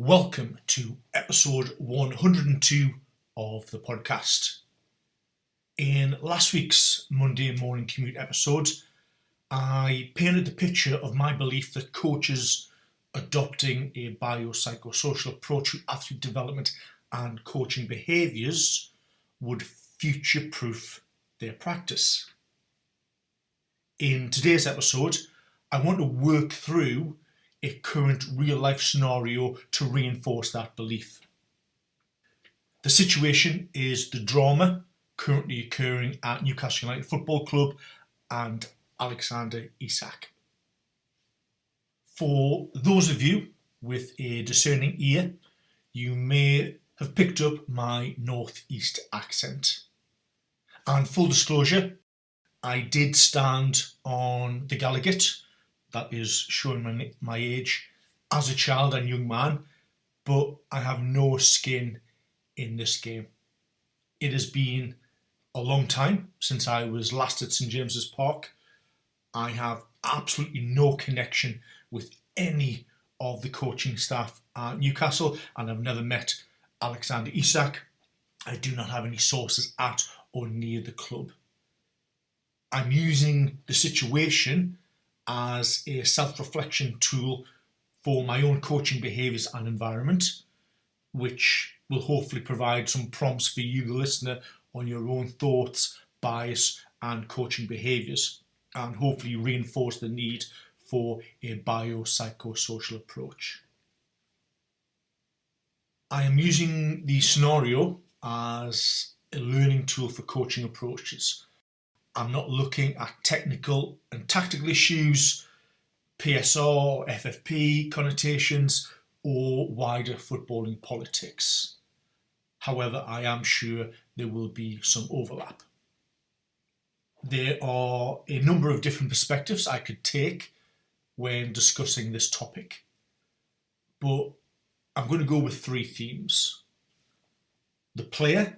Welcome to episode 102 of the podcast. In last week's Monday morning commute episode, I painted the picture of my belief that coaches adopting a biopsychosocial approach to athlete development and coaching behaviours would future-proof their practice. In today's episode, I want to work through a current real-life scenario to reinforce that belief. The situation is the drama currently occurring at Newcastle United Football Club and Alexander Isak. For those of you with a discerning ear, you may have picked up my northeast accent. And full disclosure, I did stand on the Gallowgate, that is showing my age, as a child and young man, but I have no skin in this game. It has been a long time since I was last at St James's Park. I have absolutely no connection with any of the coaching staff at Newcastle, and I've never met Alexander Isak. I do not have any sources at or near the club. I'm using the situation as a self-reflection tool for my own coaching behaviours and environment, which will hopefully provide some prompts for you, the listener, on your own thoughts, bias and coaching behaviours, and hopefully reinforce the need for a biopsychosocial approach. I am using the scenario as a learning tool for coaching approaches. I'm not looking at technical and tactical issues, PSR, FFP connotations, or wider footballing politics. However, I am sure there will be some overlap. There are a number of different perspectives I could take when discussing this topic, but I'm going to go with three themes: the player,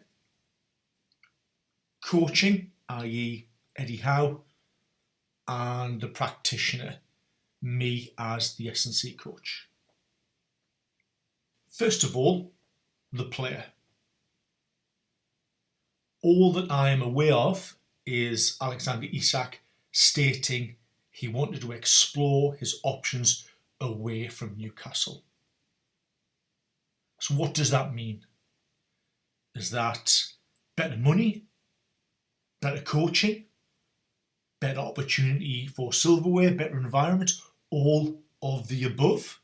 coaching, i.e. Eddie Howe, and the practitioner, me as the S&C coach. First of all, the player. All that I am aware of is Alexander Isak stating he wanted to explore his options away from Newcastle. So what does that mean? Is that better money? Better coaching, better opportunity for silverware, better environment, all of the above?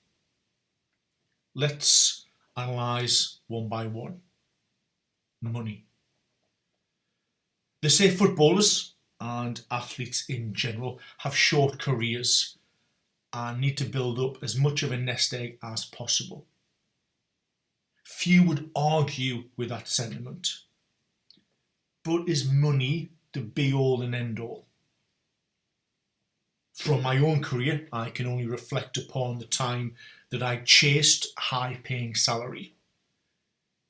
Let's analyse one by one. Money. They say footballers and athletes in general have short careers and need to build up as much of a nest egg as possible. Few would argue with that sentiment. But is money the be-all and end-all? From my own career, I can only reflect upon the time that I chased a high-paying salary,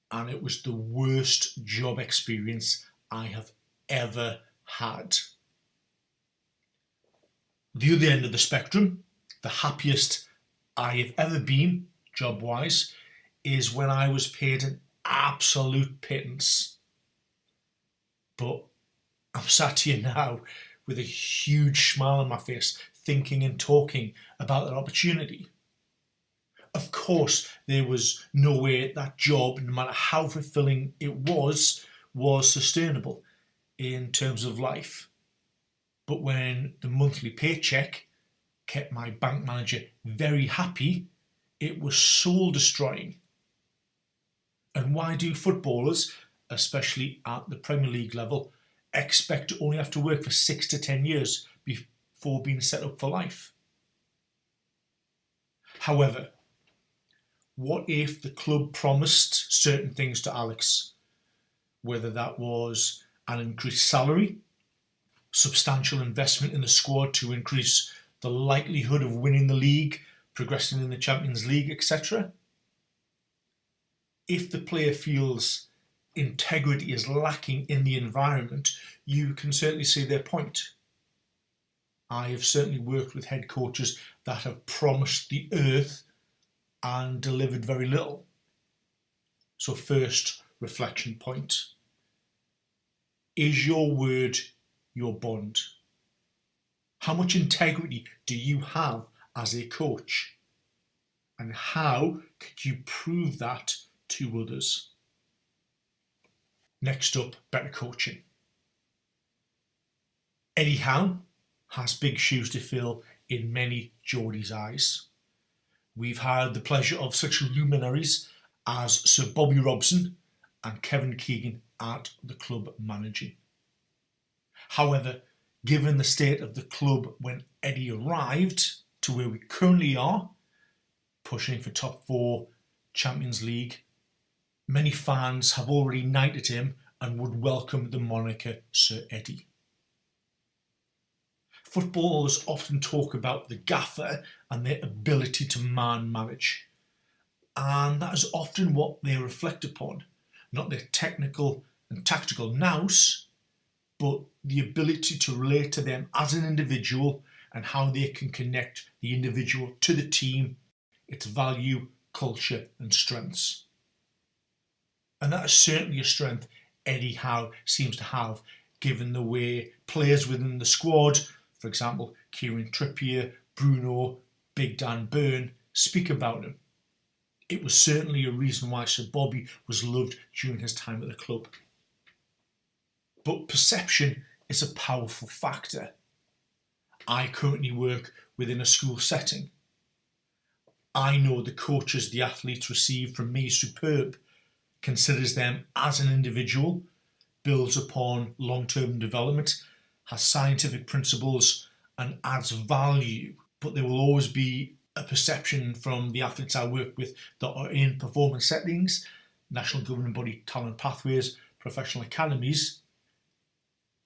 and it was the worst job experience I have ever had. The other end of the spectrum, the happiest I have ever been, job-wise, is when I was paid an absolute pittance. But I'm sat here now with a huge smile on my face, thinking and talking about that opportunity. Of course, there was no way that job, no matter how fulfilling it was sustainable in terms of life. But when the monthly paycheck kept my bank manager very happy, it was soul destroying. And why do footballers, especially at the Premier League level, expect to only have to work for 6 to 10 years before being set up for life? However, what if the club promised certain things to Alex, whether that was an increased salary, substantial investment in the squad to increase the likelihood of winning the league, progressing in the Champions League, etc.? If the player feels integrity is lacking in the environment, you can certainly see their point. I have certainly worked with head coaches that have promised the earth and delivered very little. So first reflection point. Is your word your bond? How much integrity do you have as a coach? And how could you prove that to others? Next up, better coaching. Eddie Howe has big shoes to fill in many Geordie's eyes. We've had the pleasure of such luminaries as Sir Bobby Robson and Kevin Keegan at the club managing. However, given the state of the club when Eddie arrived to where we currently are, pushing for top 4 Champions League, many fans have already knighted him and would welcome the moniker Sir Eddie. Footballers often talk about the gaffer and their ability to man manage, and that is often what they reflect upon, not their technical and tactical nous, but the ability to relate to them as an individual and how they can connect the individual to the team, its value, culture and strengths. And that is certainly a strength Eddie Howe seems to have, given the way players within the squad, for example Kieran Trippier, Bruno, Big Dan Burn, speak about him. It was certainly a reason why Sir Bobby was loved during his time at the club. But perception is a powerful factor. I currently work within a school setting. I know the coaches the athletes receive from me superb, considers them as an individual, builds upon long-term development, has scientific principles and adds value. But there will always be a perception from the athletes I work with that are in performance settings, national governing body talent pathways, professional academies,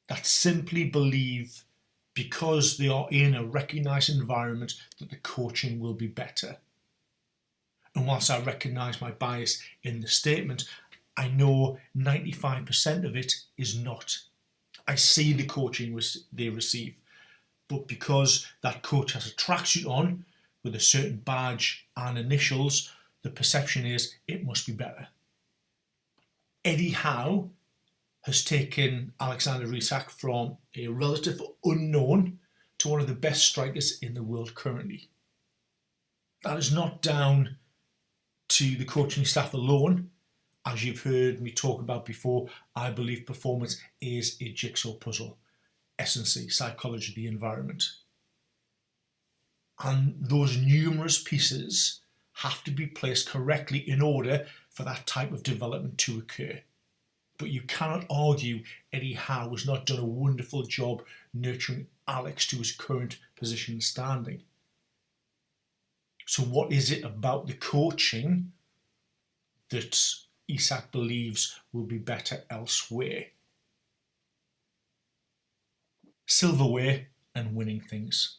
that simply believe because they are in a recognised environment that the coaching will be better. And whilst I recognise my bias in the statement, I know 95% of it is not. I see the coaching they receive, but because that coach has a tracksuit on with a certain badge and initials, the perception is it must be better. Eddie Howe has taken Alexander Isak from a relative unknown to one of the best strikers in the world currently. That is not down to the coaching staff alone. As you've heard me talk about before, I believe performance is a jigsaw puzzle. Essence, psychology, the environment. And those numerous pieces have to be placed correctly in order for that type of development to occur. But you cannot argue Eddie Howe has not done a wonderful job nurturing Alex to his current position and standing. So what is it about the coaching that Isak believes will be better elsewhere? Silverware and winning things.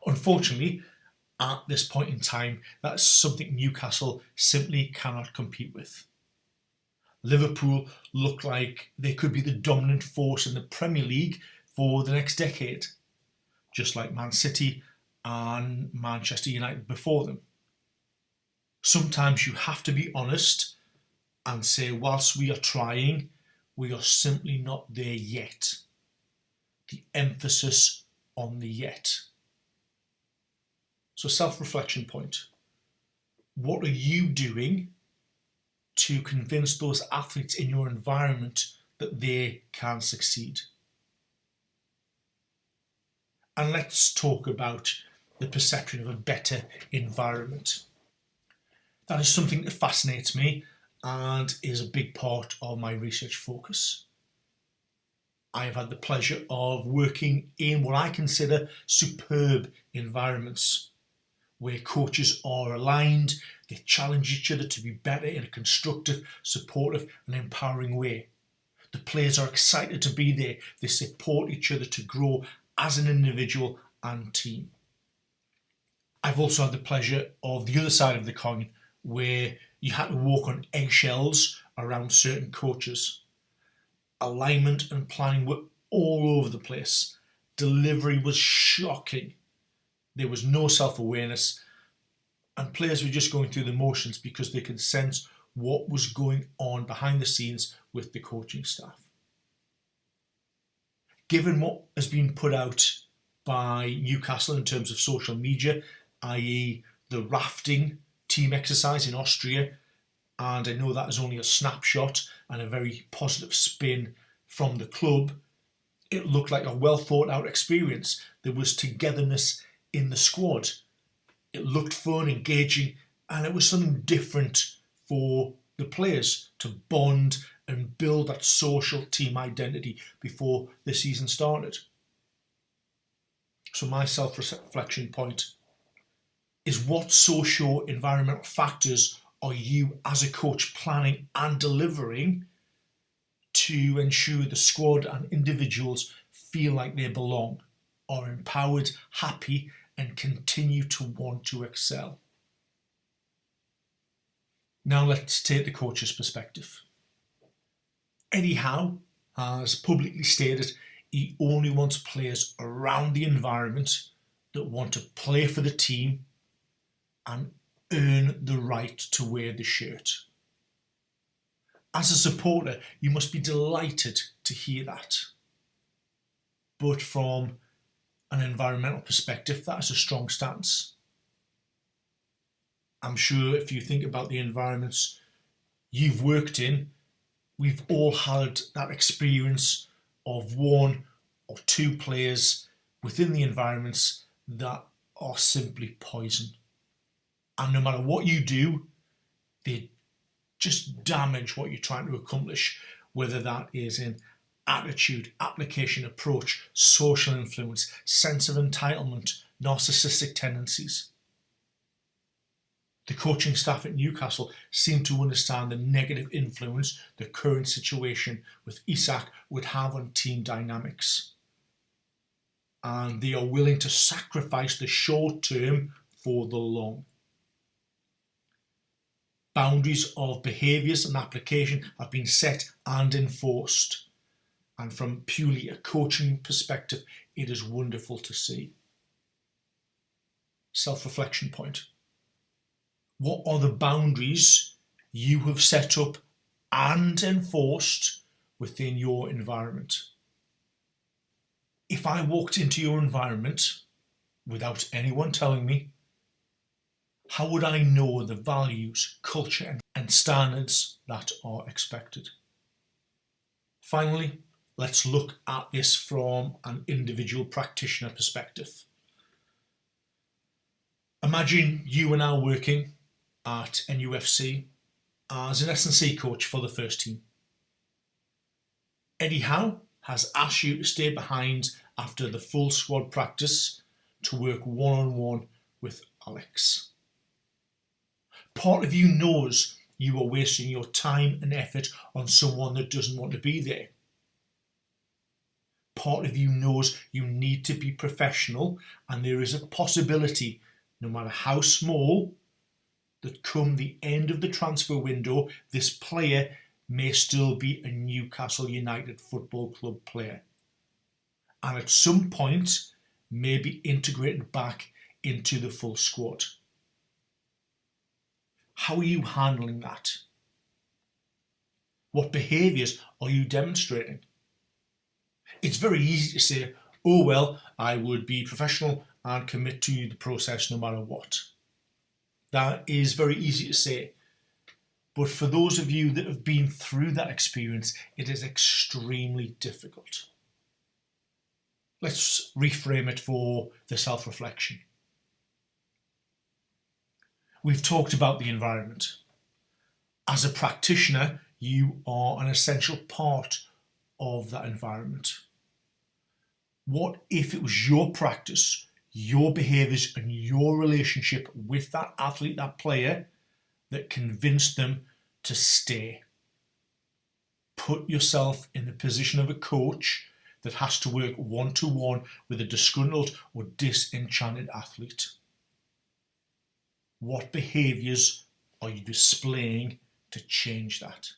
Unfortunately, at this point in time, that's something Newcastle simply cannot compete with. Liverpool look like they could be the dominant force in the Premier League for the next decade, just like Man City and Manchester United before them. Sometimes you have to be honest and say, whilst we are trying, we are simply not there yet. The emphasis on the yet. So self-reflection point. What are you doing to convince those athletes in your environment that they can succeed? And let's talk about the perception of a better environment. That is something that fascinates me and is a big part of my research focus. I have had the pleasure of working in what I consider superb environments, where coaches are aligned, they challenge each other to be better in a constructive, supportive and empowering way. The players are excited to be there, they support each other to grow as an individual and team. I've also had the pleasure of the other side of the coin, where you had to walk on eggshells around certain coaches. Alignment and planning were all over the place. Delivery was shocking. There was no self-awareness. and players were just going through the motions because they could sense what was going on behind the scenes with the coaching staff. Given what has been put out by Newcastle in terms of social media, i.e. the rafting team exercise in Austria, and I know that is only a snapshot and a very positive spin from the club, it looked like a well thought out experience. There was togetherness in the squad. It looked fun, engaging, and it was something different for the players to bond and build that social team identity before the season started. So my self-reflection point is, what socio-environmental factors are you as a coach planning and delivering to ensure the squad and individuals feel like they belong, are empowered, happy, and continue to want to excel? Now let's take the coach's perspective. Eddie Howe has publicly stated he only wants players around the environment that want to play for the team and earn the right to wear the shirt. As a supporter, you must be delighted to hear that. But from an environmental perspective, that is a strong stance. I'm sure if you think about the environments you've worked in, we've all had that experience of one or two players within the environments that are simply poison. And no matter what you do, they just damage what you're trying to accomplish, whether that is in attitude, application, approach, social influence, sense of entitlement, narcissistic tendencies. The coaching staff at Newcastle seem to understand the negative influence the current situation with Isak would have on team dynamics. And they are willing to sacrifice the short term for the long. Boundaries of behaviours and application have been set and enforced. And from purely a coaching perspective, it is wonderful to see. Self-reflection point. What are the boundaries you have set up and enforced within your environment? If I walked into your environment without anyone telling me, how would I know the values, culture, and standards that are expected? Finally, let's look at this from an individual practitioner perspective. Imagine you are now working at NUFC as an S&C coach for the first team. Eddie Howe has asked you to stay behind after the full squad practice to work one-on-one with Alex. Part of you knows you are wasting your time and effort on someone that doesn't want to be there. Part of you knows you need to be professional, and there is a possibility, no matter how small, that come the end of the transfer window, this player may still be a Newcastle United Football Club player, and at some point may be integrated back into the full squad. How are you handling that? What behaviours are you demonstrating? It's very easy to say, oh well, I would be professional and commit to the process no matter what. That is very easy to say. But for those of you that have been through that experience, it is extremely difficult. Let's reframe it for the self-reflection. We've talked about the environment. As a practitioner, you are an essential part of that environment. What if it was your practice, your behaviours and your relationship with that athlete, that player, that convinced them to stay? Put yourself in the position of a coach that has to work one-to-one with a disgruntled or disenchanted athlete. What behaviours are you displaying to change that?